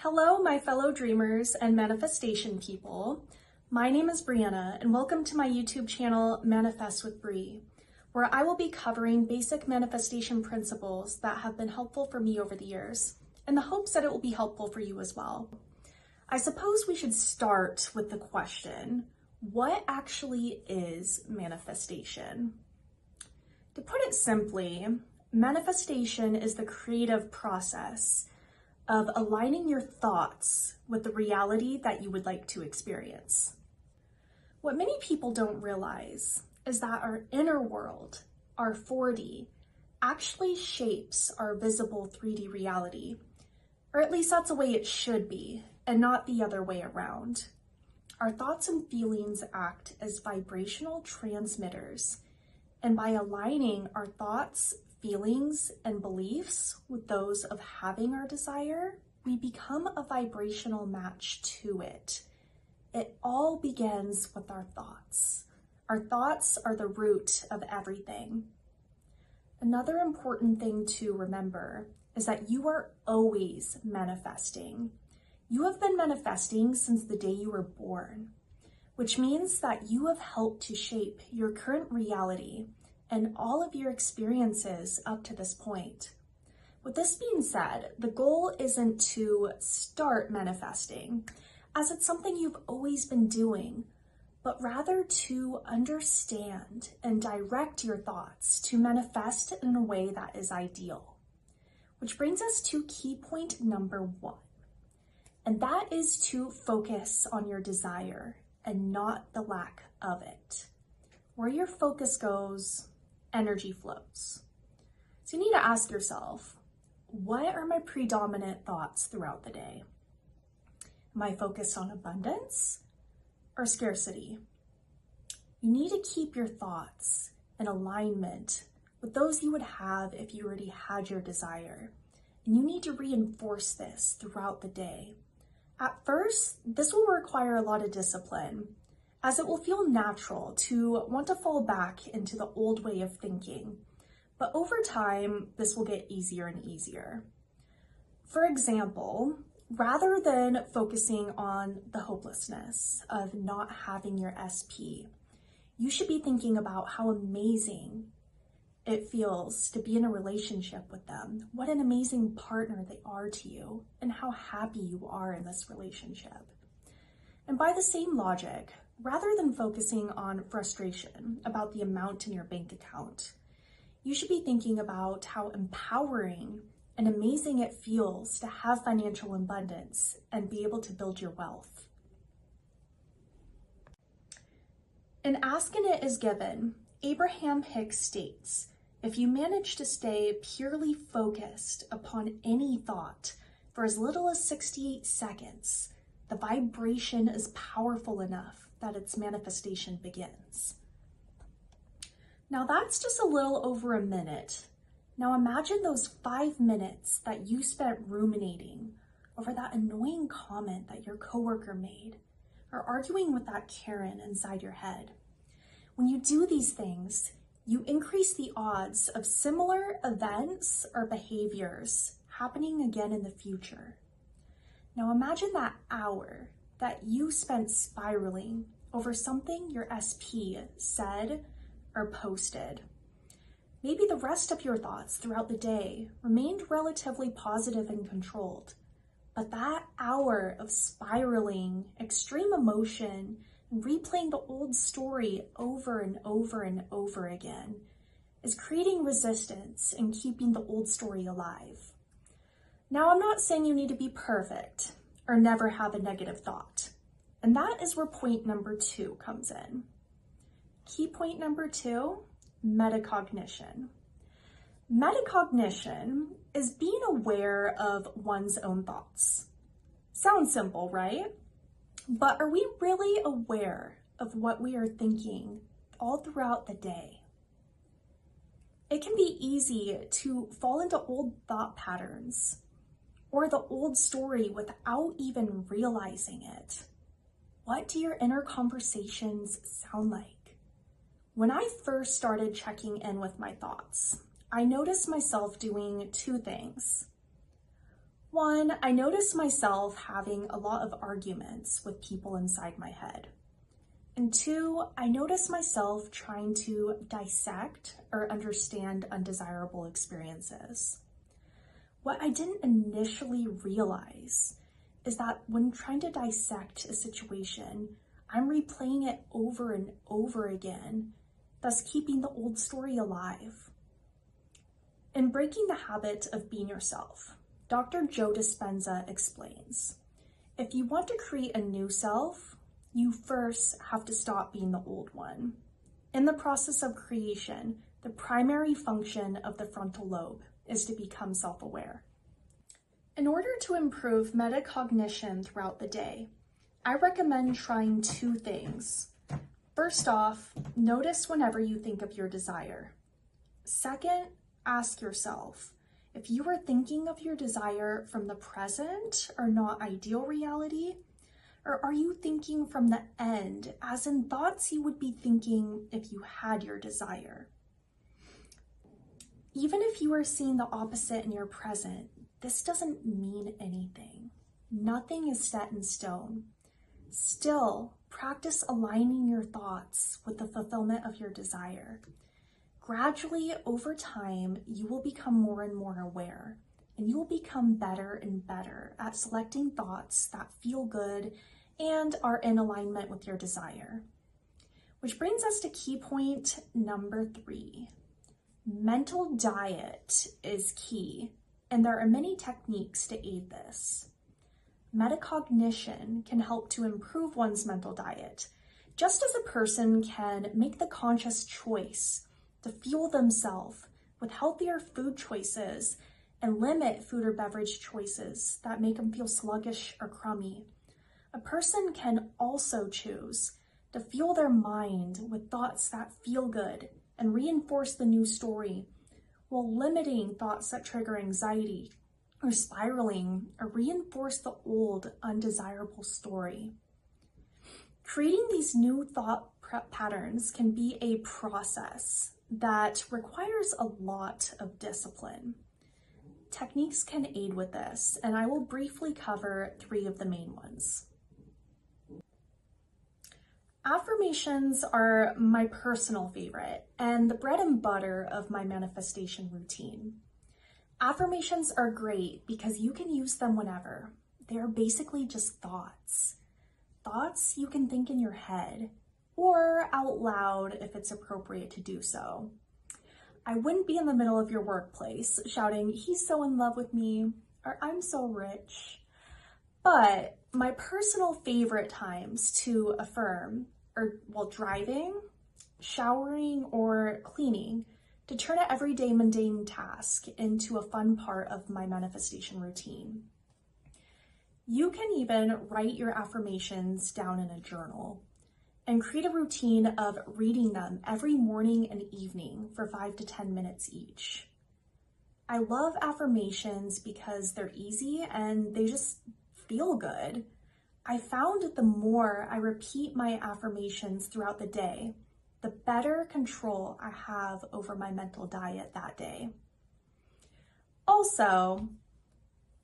Hello, my fellow dreamers and manifestation people. My name is Brianna, and welcome to my YouTube channel, Manifest with Bri, where I will be covering basic manifestation principles that have been helpful for me over the years, in the hopes that it will be helpful for you as well. I suppose we should start with the question, what actually is manifestation? To put it simply, manifestation is the creative process of aligning your thoughts with the reality that you would like to experience. What many people don't realize is that our inner world, our 4D, actually shapes our visible 3D reality, or at least that's the way it should be, and not the other way around. Our thoughts and feelings act as vibrational transmitters, and by aligning our thoughts, feelings, and beliefs with those of having our desire, we become a vibrational match to it. It all begins with our thoughts. Our thoughts are the root of everything. Another important thing to remember is that you are always manifesting. You have been manifesting since the day you were born, which means that you have helped to shape your current reality and all of your experiences up to this point. With this being said, the goal isn't to start manifesting, as it's something you've always been doing, but rather to understand and direct your thoughts to manifest in a way that is ideal. Which brings us to key point number 1, and that is to focus on your desire and not the lack of it. Where your focus goes, energy flows. So you need to ask yourself, what are my predominant thoughts throughout the day? Am I focused on abundance or scarcity? You need to keep your thoughts in alignment with those you would have if you already had your desire. And you need to reinforce this throughout the day. At first, this will require a lot of discipline, as it will feel natural to want to fall back into the old way of thinking. But over time, this will get easier and easier. For example, rather than focusing on the hopelessness of not having your SP, you should be thinking about how amazing it feels to be in a relationship with them, what an amazing partner they are to you, and how happy you are in this relationship. And by the same logic, rather than focusing on frustration about the amount in your bank account, you should be thinking about how empowering and amazing it feels to have financial abundance and be able to build your wealth. In Ask and It Is Given, Abraham Hicks states, if you manage to stay purely focused upon any thought for as little as 68 seconds, the vibration is powerful enough that its manifestation begins. Now that's just a little over a minute. Now imagine those 5 minutes that you spent ruminating over that annoying comment that your coworker made, or arguing with that Karen inside your head. When you do these things, you increase the odds of similar events or behaviors happening again in the future. Now imagine that hour that you spent spiraling over something your SP said or posted. Maybe the rest of your thoughts throughout the day remained relatively positive and controlled, but that hour of spiraling, extreme emotion, and replaying the old story over and over and over again is creating resistance and keeping the old story alive. Now, I'm not saying you need to be perfect or never have a negative thought. And that is where point number 2 comes in. Key point number 2, metacognition. Metacognition is being aware of one's own thoughts. Sounds simple, right? But are we really aware of what we are thinking all throughout the day? It can be easy to fall into old thought patterns or the old story without even realizing it. What do your inner conversations sound like? When I first started checking in with my thoughts, I noticed myself doing 2 things. One, I notice myself having a lot of arguments with people inside my head. And two, I notice myself trying to dissect or understand undesirable experiences. What I didn't initially realize is that when trying to dissect a situation, I'm replaying it over and over again, thus keeping the old story alive. In Breaking the Habit of Being Yourself, Dr. Joe Dispenza explains, if you want to create a new self, you first have to stop being the old one. In the process of creation, the primary function of the frontal lobe is to become self-aware. In order to improve metacognition throughout the day, I recommend trying two things. First off, notice whenever you think of your desire. Second, ask yourself, if you are thinking of your desire from the present or not ideal reality, or are you thinking from the end, as in thoughts you would be thinking if you had your desire? Even if you are seeing the opposite in your present, this doesn't mean anything. Nothing is set in stone. Still, practice aligning your thoughts with the fulfillment of your desire. Gradually, over time, you will become more and more aware, and you will become better and better at selecting thoughts that feel good and are in alignment with your desire. Which brings us to key point number 3. Mental diet is key, and there are many techniques to aid this. Metacognition can help to improve one's mental diet, just as a person can make the conscious choice to fuel themselves with healthier food choices and limit food or beverage choices that make them feel sluggish or crummy. A person can also choose to fuel their mind with thoughts that feel good and reinforce the new story, while limiting thoughts that trigger anxiety or spiraling or reinforce the old undesirable story. Creating these new thought patterns can be a process that requires a lot of discipline. Techniques can aid with this, and I will briefly cover 3 of the main ones. Affirmations are my personal favorite and the bread and butter of my manifestation routine. Affirmations are great because you can use them whenever. They are basically just thoughts. Thoughts you can think in your head or out loud if it's appropriate to do so. I wouldn't be in the middle of your workplace shouting, "He's so in love with me," or "I'm so rich." But my personal favorite times to affirm are while driving, showering, or cleaning, to turn an everyday mundane task into a fun part of my manifestation routine. You can even write your affirmations down in a journal and create a routine of reading them every morning and evening for 5 to 10 minutes each. I love affirmations because they're easy and they just feel good. I found the more I repeat my affirmations throughout the day, the better control I have over my mental diet that day. Also,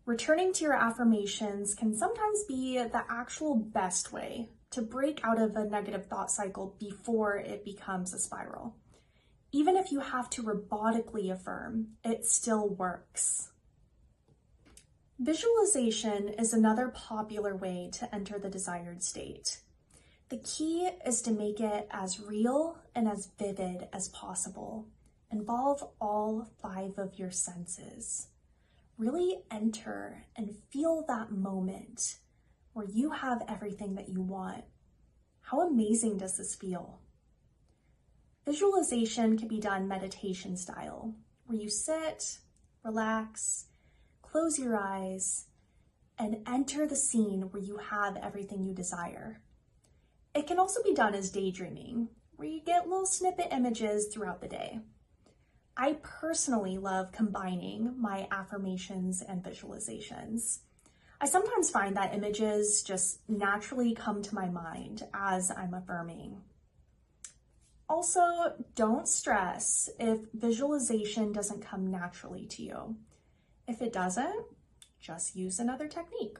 returning to your affirmations can sometimes be the actual best way to break out of a negative thought cycle before it becomes a spiral. Even if you have to robotically affirm, it still works. Visualization is another popular way to enter the desired state. The key is to make it as real and as vivid as possible. Involve all 5 of your senses. Really enter and feel that moment where you have everything that you want. How amazing does this feel? Visualization can be done meditation style, where you sit, relax, close your eyes, and enter the scene where you have everything you desire. It can also be done as daydreaming, where you get little snippet images throughout the day. I personally love combining my affirmations and visualizations. I sometimes find that images just naturally come to my mind as I'm affirming. Also, don't stress if visualization doesn't come naturally to you. If it doesn't, just use another technique.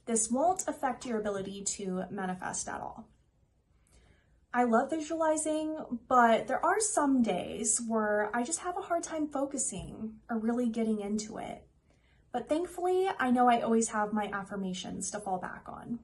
This won't affect your ability to manifest at all. I love visualizing, but there are some days where I just have a hard time focusing or really getting into it. But thankfully, I know I always have my affirmations to fall back on.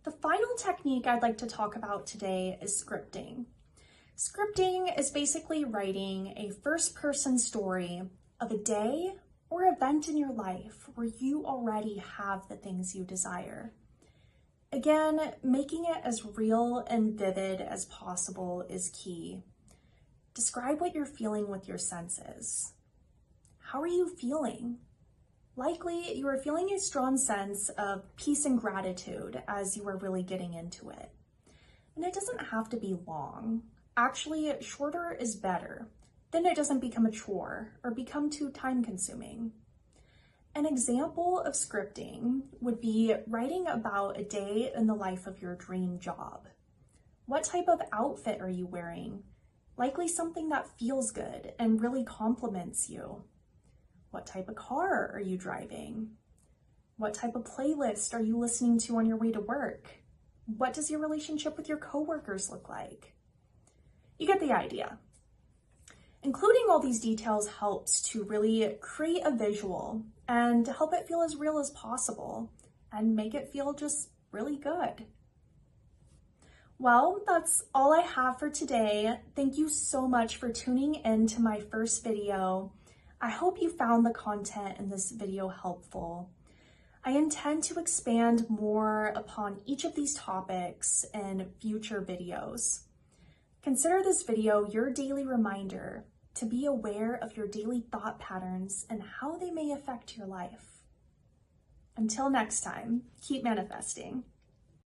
The final technique I'd like to talk about today is scripting. Scripting is basically writing a first-person story of a day or event in your life where you already have the things you desire. Again, making it as real and vivid as possible is key. Describe what you're feeling with your senses. How are you feeling? Likely, you are feeling a strong sense of peace and gratitude as you are really getting into it. And it doesn't have to be long. Actually, shorter is better. Then it doesn't become a chore or become too time-consuming. An example of scripting would be writing about a day in the life of your dream job. What type of outfit are you wearing? Likely something that feels good and really compliments you. What type of car are you driving? What type of playlist are you listening to on your way to work? What does your relationship with your coworkers look like? You get the idea. Including all these details helps to really create a visual and to help it feel as real as possible and make it feel just really good. Well, that's all I have for today. Thank you so much for tuning in to my first video. I hope you found the content in this video helpful. I intend to expand more upon each of these topics in future videos. Consider this video your daily reminder to be aware of your daily thought patterns and how they may affect your life. Until next time, keep manifesting.